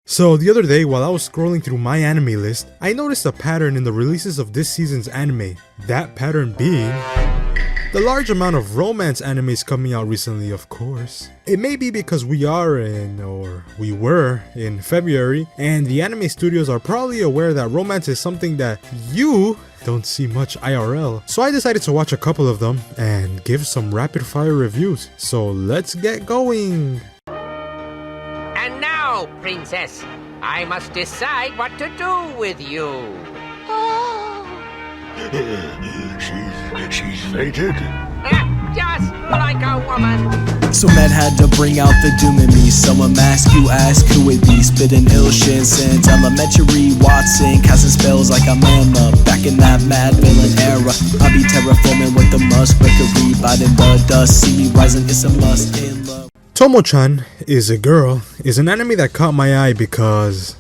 So the other day, while I was scrolling through my anime list, I noticed a pattern in the releases of this season's anime. That pattern being the large amount of romance animes coming out recently, of course. It may be because we were in February, and the anime studios are probably aware that romance is something that you don't see much IRL. So I decided to watch a couple of them and give some rapid fire reviews. So let's get going! And now, Princess, I must decide what to do with you. Oh. She's fainted. Just like a woman. So Matt had to bring out the doom in me. Someone mask, you ask who it be. Spitting ill shit since elementary. Watson casting spells like a mama. Back in that mad villain era, I be terraforming with the musketry. Biting the dust, see me rising, it's a must in love. Tomo-chan Is a Girl is an anime that caught my eye because,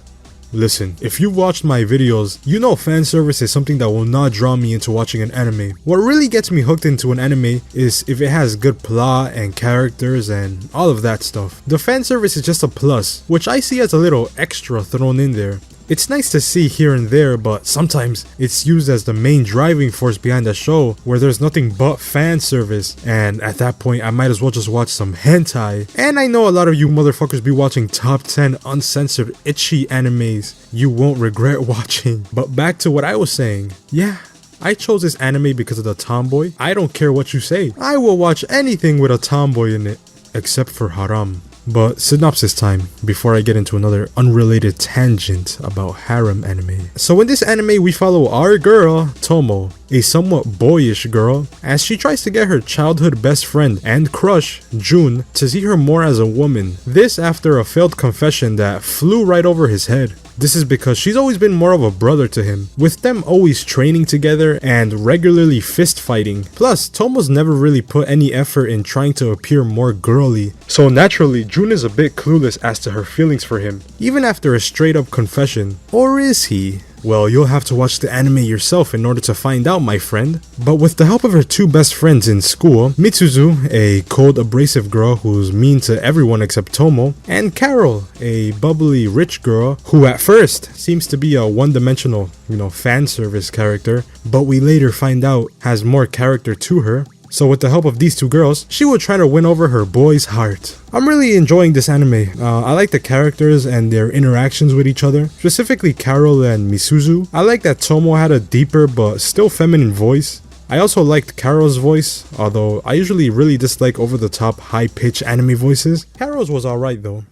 listen, if you've watched my videos, you know fan service is something that will not draw me into watching an anime. What really gets me hooked into an anime is if it has good plot and characters and all of that stuff. The fan service is just a plus, which I see as a little extra thrown in there. It's nice to see here and there, but sometimes it's used as the main driving force behind the show where there's nothing but fan service, and at that point I might as well just watch some hentai. And I know a lot of you motherfuckers be watching top 10 uncensored itchy animes you won't regret watching. But back to what I was saying, yeah, I chose this anime because of the tomboy. I don't care what you say, I will watch anything with a tomboy in it, except for haram. But synopsis time before I get into another unrelated tangent about harem anime. So in this anime we follow our girl, Tomo, a somewhat boyish girl, as she tries to get her childhood best friend and crush, Jun, to see her more as a woman. This after a failed confession that flew right over his head. This is because she's always been more of a brother to him, with them always training together and regularly fist fighting. Plus, Tomo's never really put any effort in trying to appear more girly, so naturally Jun is a bit clueless as to her feelings for him, even after a straight up confession. Or is he? Well, you'll have to watch the anime yourself in order to find out, my friend. But with the help of her two best friends in school, Mitsuzu, a cold abrasive girl who's mean to everyone except Tomo, and Carol, a bubbly rich girl who at first seems to be a one-dimensional, fan service character, but we later find out has more character to her. So with the help of these two girls, she will try to win over her boy's heart. I'm really enjoying this anime. I like the characters and their interactions with each other, specifically Carol and Mitsuzu. I like that Tomo had a deeper but still feminine voice. I also liked Carol's voice, although I usually really dislike over-the-top high-pitched anime voices. Carol's was alright though.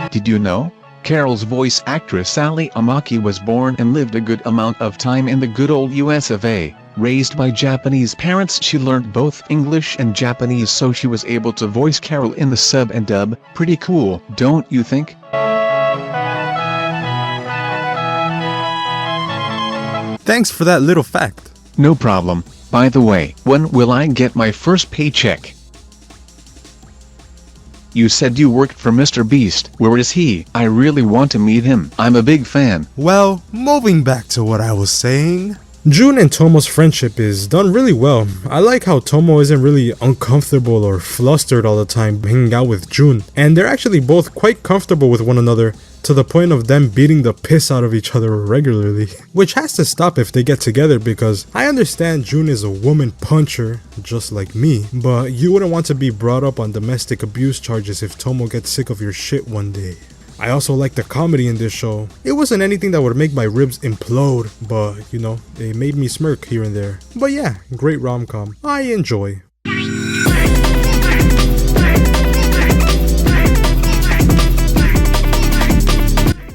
Did you know? Carol's voice actress Sally Amaki was born and lived a good amount of time in the good old US of A. Raised by Japanese parents, she learned both English and Japanese, so she was able to voice Carol in the sub and dub. Pretty cool, don't you think? Thanks for that little fact. No problem. By the way, when will I get my first paycheck? You said you worked for Mr. Beast. Where is he? I really want to meet him. I'm a big fan. Well, moving back to what I was saying. Jun and Tomo's friendship is done really well. I like how Tomo isn't really uncomfortable or flustered all the time hanging out with Jun, and they're actually both quite comfortable with one another, to the point of them beating the piss out of each other regularly. Which has to stop if they get together, because I understand Jun is a woman puncher, just like me, but you wouldn't want to be brought up on domestic abuse charges if Tomo gets sick of your shit one day. I also like the comedy in this show. It wasn't anything that would make my ribs implode, but it made me smirk here and there. But yeah, great rom-com. I enjoy.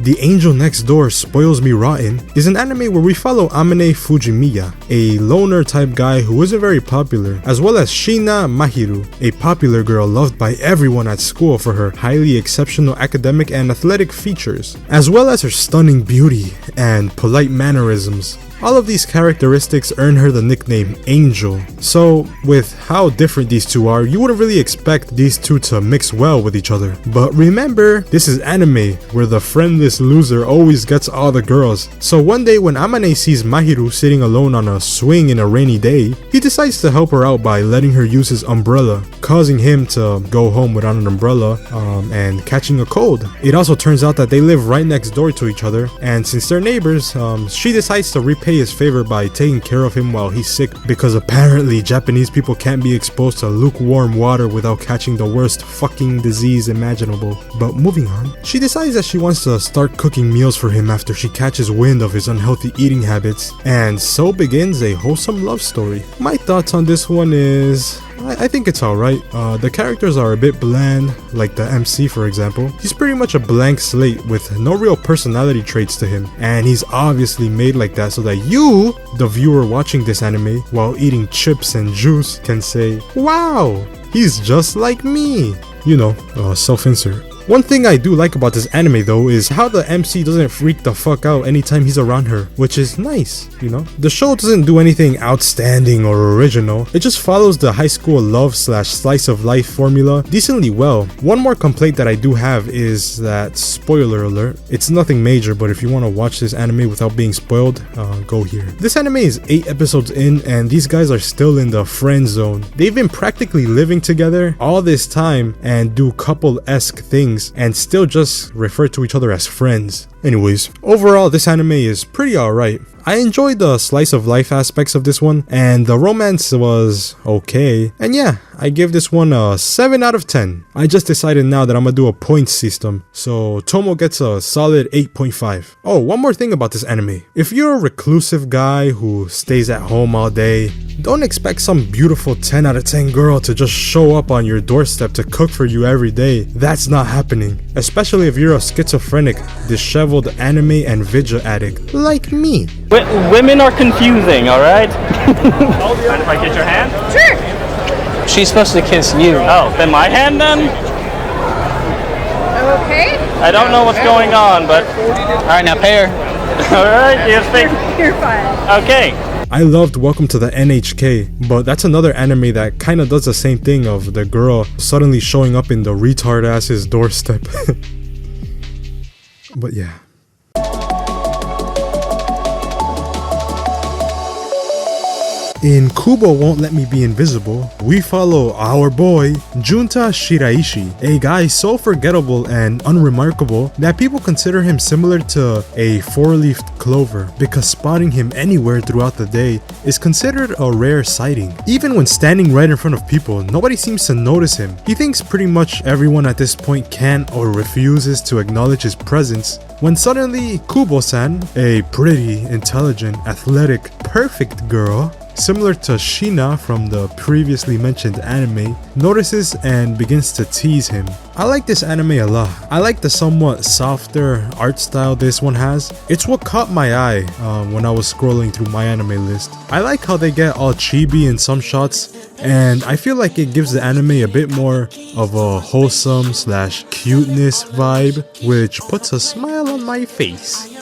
The Angel Next Door Spoils Me Rotten is an anime where we follow Amane Fujimiya, a loner type guy who isn't very popular, as well as Shina Mahiru, a popular girl loved by everyone at school for her highly exceptional academic and athletic features, as well as her stunning beauty and polite mannerisms. All of these characteristics earn her the nickname Angel. So with how different these two are, you wouldn't really expect these two to mix well with each other. But remember, this is anime, where the friendless loser always gets all the girls. So one day when Amane sees Mahiru sitting alone on a swing in a rainy day, he decides to help her out by letting her use his umbrella, causing him to go home without an umbrella and catching a cold. It also turns out that they live right next door to each other, and since they're neighbors, she decides to repay his favor by taking care of him while he's sick, because apparently Japanese people can't be exposed to lukewarm water without catching the worst fucking disease imaginable. But moving on, she decides that she wants to start cooking meals for him after she catches wind of his unhealthy eating habits, and so begins a wholesome love story. My thoughts on this one is, I think it's alright. The characters are a bit bland, like the MC for example. He's pretty much a blank slate with no real personality traits to him, and he's obviously made like that so that you, the viewer watching this anime while eating chips and juice, can say, wow, he's just like me. You know, self-insert. One thing I do like about this anime though is how the MC doesn't freak the fuck out anytime he's around her, which is nice, you know? The show doesn't do anything outstanding or original, it just follows the high school love / slice of life formula decently well. One more complaint that I do have is that, spoiler alert, it's nothing major, but if you want to watch this anime without being spoiled, go here. This anime is 8 episodes in and these guys are still in the friend zone. They've been practically living together all this time and do couple-esque things and still just refer to each other as friends. Anyways, overall this anime is pretty alright. I enjoyed the slice of life aspects of this one, and the romance was okay. And yeah, I give this one a 7 out of 10. I just decided now that I'm gonna do a points system, so Tomo gets a solid 8.5. Oh, one more thing about this anime. If you're a reclusive guy who stays at home all day, don't expect some beautiful 10 out of 10 girl to just show up on your doorstep to cook for you every day. That's not happening. Especially if you're a schizophrenic, disheveled anime and vidya addict like me. Women are confusing, alright? Mind if I get your hand? Sure. She's supposed to kiss you. Oh, then my hand then? Okay. I don't know what's going on, but... Alright, now pay her. Alright, you think... You're fine. Okay. I loved Welcome to the NHK, but that's another anime that kinda does the same thing of the girl suddenly showing up in the retard ass's doorstep. But yeah. In Kubo Won't Let Me Be Invisible, we follow our boy, Junta Shiraishi, a guy so forgettable and unremarkable that people consider him similar to a four-leafed clover, because spotting him anywhere throughout the day is considered a rare sighting. Even when standing right in front of people, nobody seems to notice him. He thinks pretty much everyone at this point can or refuses to acknowledge his presence, when suddenly Kubo-san, a pretty, intelligent, athletic, perfect girl, similar to Shina from the previously mentioned anime, notices and begins to tease him. I like this anime a lot. I like the somewhat softer art style this one has. It's what caught my eye when I was scrolling through my anime list. I like how they get all chibi in some shots, and I feel like it gives the anime a bit more of a wholesome / cuteness vibe, which puts a smile on my face.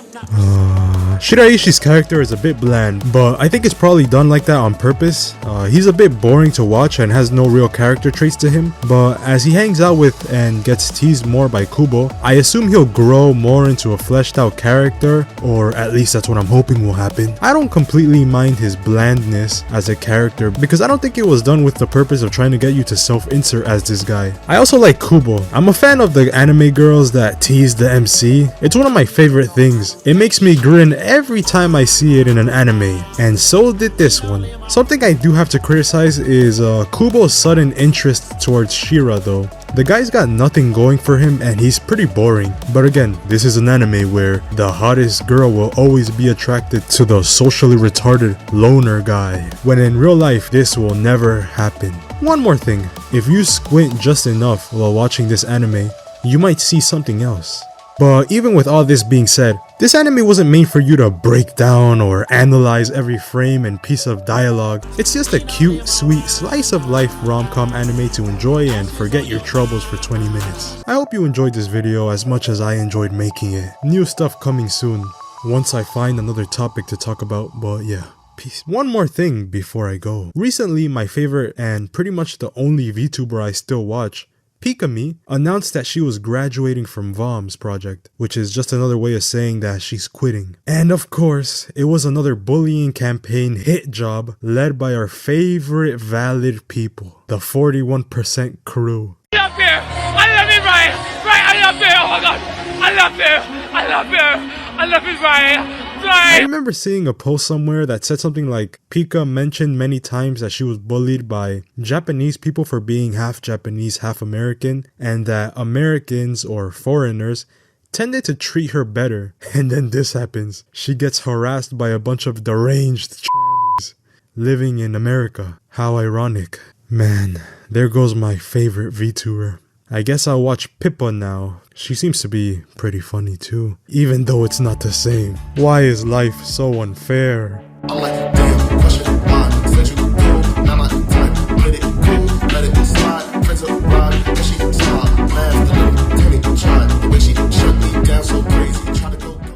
Shiraishi's character is a bit bland, but I think it's probably done like that on purpose. He's a bit boring to watch and has no real character traits to him, but as he hangs out with and gets teased more by Kubo, I assume he'll grow more into a fleshed out character, or at least that's what I'm hoping will happen. I don't completely mind his blandness as a character, because I don't think it was done with the purpose of trying to get you to self-insert as this guy. I also like Kubo. I'm a fan of the anime girls that tease the MC. It's one of my favorite things. It makes me grin every time I see it in an anime, and so did this one. Something I do have to criticize is Kubo's sudden interest towards Shira though. The guy's got nothing going for him and he's pretty boring. But again, this is an anime where the hottest girl will always be attracted to the socially retarded loner guy, when in real life this will never happen. One more thing, if you squint just enough while watching this anime, you might see something else. But even with all this being said, this anime wasn't made for you to break down or analyze every frame and piece of dialogue. It's just a cute, sweet, slice of life rom-com anime to enjoy and forget your troubles for 20 minutes. I hope you enjoyed this video as much as I enjoyed making it. New stuff coming soon. once I find another topic to talk about, but yeah. Peace. One more thing before I go. Recently, my favorite and pretty much the only VTuber I still watch, Pikamee, announced that she was graduating from VOM's project, which is just another way of saying that she's quitting. And of course, it was another bullying campaign hit job led by our favorite valid people, the 41% crew. I love you! I love you, Ryan! Ryan, I love you! Oh my god! I love you! I love you! I love you, Ryan! I remember seeing a post somewhere that said something like Pika mentioned many times that she was bullied by Japanese people for being half Japanese, half American, and that Americans or foreigners tended to treat her better. And then this happens. She gets harassed by a bunch of deranged trannies living in America. How ironic. Man, there goes my favorite VTuber. I guess I'll watch Pippa now. She seems to be pretty funny too, even though it's not the same. Why is life so unfair? I'm like, damn, question why? Said you go, now my time. Let it go, let it slide. Friends of ride, and she smile. Laughed a little, then it tried. The way she shut me down so crazy.